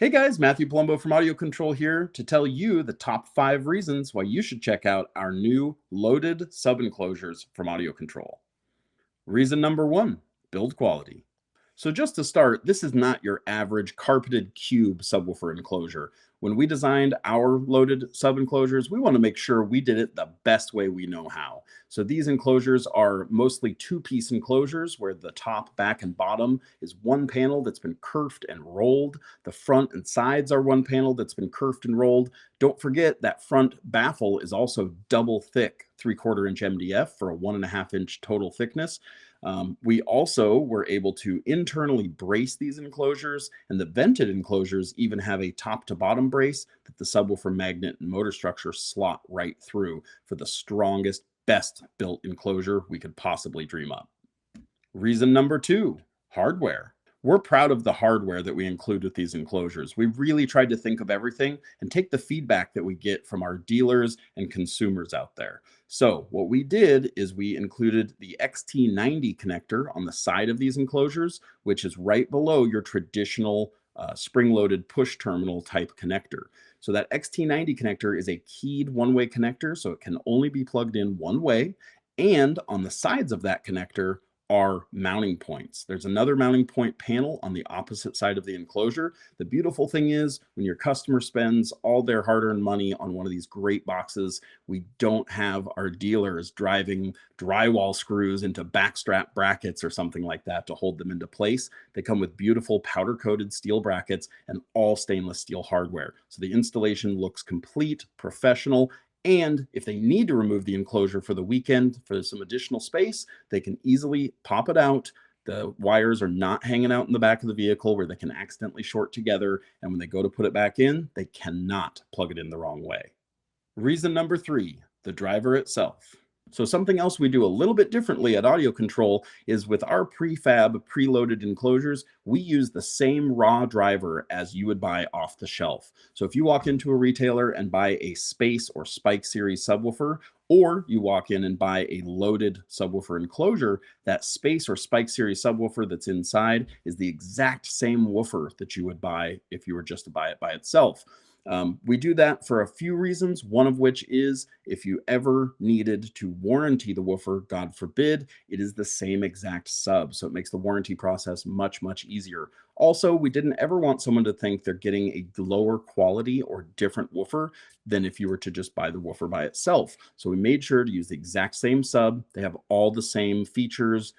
Hey guys, Matthew Palumbo from Audio Control here to tell you the top 5 reasons why you should check out our new loaded sub-enclosures from Audio Control. Reason number 1, build quality. So just to start, this is not your average carpeted cube subwoofer enclosure. When we designed our loaded sub enclosures, we want to make sure we did it the best way we know how. So these enclosures are mostly two-piece enclosures where the top, back, and bottom is one panel that's been kerfed and rolled. The front and sides are one panel that's been kerfed and rolled. Don't forget that front baffle is also double thick 3/4 inch MDF for a 1.5 inch total thickness. We also were able to internally brace these enclosures, and the vented enclosures even have a top to bottom brace that the subwoofer magnet and motor structure slot right through for the strongest, best built enclosure we could possibly dream up. Reason number 2, hardware. We're proud of the hardware that we include with these enclosures. We've really tried to think of everything and take the feedback that we get from our dealers and consumers out there. So what we did is we included the XT90 connector on the side of these enclosures, which is right below your traditional spring-loaded push terminal type connector. So that XT90 connector is a keyed one-way connector, so it can only be plugged in one way. And on the sides of that connector are mounting points. There's another mounting point panel on the opposite side of the enclosure. The beautiful thing is when your customer spends all their hard-earned money on one of these great boxes, we don't have our dealers driving drywall screws into backstrap brackets or something like that to hold them into place. They come with beautiful powder-coated steel brackets and all stainless steel hardware. So the installation looks complete, professional, and if they need to remove the enclosure for the weekend for some additional space, they can easily pop it out. The wires are not hanging out in the back of the vehicle where they can accidentally short together. And when they go to put it back in, they cannot plug it in the wrong way. Reason number 3, the driver itself. So something else we do a little bit differently at Audio Control is with our prefab preloaded enclosures, we use the same raw driver as you would buy off the shelf. So if you walk into a retailer and buy a Space or Spike series subwoofer, or you walk in and buy a loaded subwoofer enclosure, that Space or Spike series subwoofer that's inside is the exact same woofer that you would buy if you were just to buy it by itself. We do that for a few reasons, one of which is if you ever needed to warranty the woofer, God forbid, it is the same exact sub. So it makes the warranty process much, much easier. Also, we didn't ever want someone to think they're getting a lower quality or different woofer than if you were to just buy the woofer by itself. So we made sure to use the exact same sub. They have all the same features,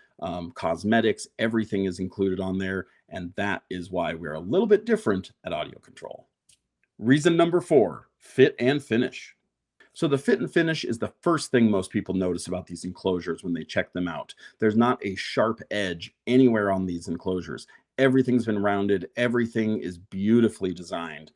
cosmetics, everything is included on there. And that is why we're a little bit different at Audio Control. Reason number 4, fit and finish. So the fit and finish is the first thing most people notice about these enclosures when they check them out. There's not a sharp edge anywhere on these enclosures. Everything's been rounded. Everything is beautifully designed.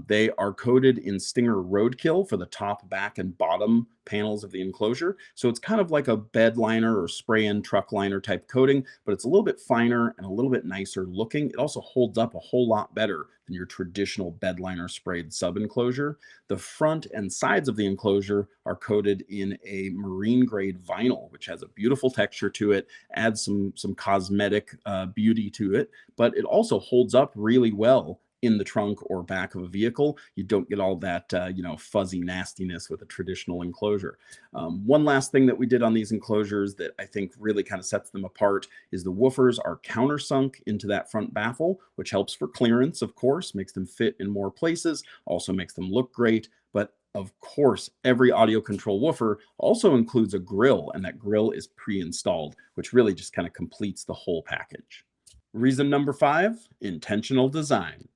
They are coated in Stinger Roadkill for the top, back, and bottom panels of the enclosure. So it's kind of like a bed liner or spray-in truck liner type coating, but it's a little bit finer and a little bit nicer looking. It also holds up a whole lot better than your traditional bed liner sprayed sub enclosure. The front and sides of the enclosure are coated in a marine grade vinyl, which has a beautiful texture to it, adds some cosmetic beauty to it, but it also holds up really well in the trunk or back of a vehicle. You don't get all that, fuzzy nastiness with a traditional enclosure. One last thing that we did on these enclosures that I think really kind of sets them apart is the woofers are countersunk into that front baffle, which helps for clearance, of course, makes them fit in more places, also makes them look great. But of course, every Audio Control woofer also includes a grill, and that grill is pre-installed, which really just kind of completes the whole package. Reason number 5, intentional design.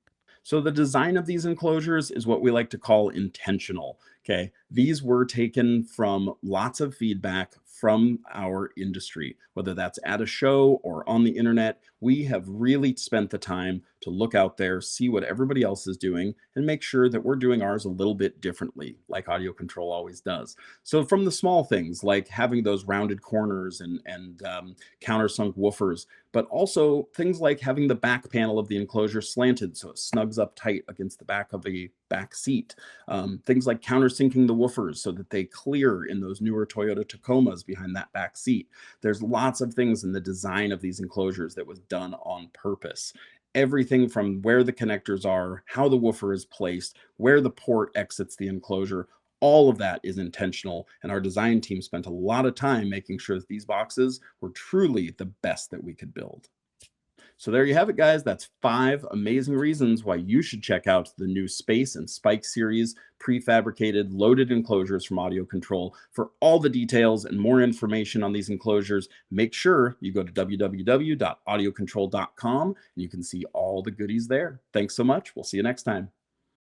So the design of these enclosures is what we like to call intentional. Okay, these were taken from lots of feedback from our industry, whether that's at a show or on the internet. We have really spent the time to look out there, see what everybody else is doing, and make sure that we're doing ours a little bit differently, like Audio Control always does. So from the small things like having those rounded corners and countersunk woofers, but also things like having the back panel of the enclosure slanted so it snugs up tight against the back of the back seat. Things like countersinking the woofers so that they clear in those newer Toyota Tacomas behind that back seat. There's lots of things in the design of these enclosures that was done on purpose. Everything from where the connectors are, how the woofer is placed, where the port exits the enclosure, all of that is intentional. And our design team spent a lot of time making sure that these boxes were truly the best that we could build. So there you have it, guys. That's 5 amazing reasons why you should check out the new Space and Spike series prefabricated loaded enclosures from Audiocontrol. For all the details and more information on these enclosures, make sure you go to www.audiocontrol.com and you can see all the goodies there. Thanks so much. We'll see you next time.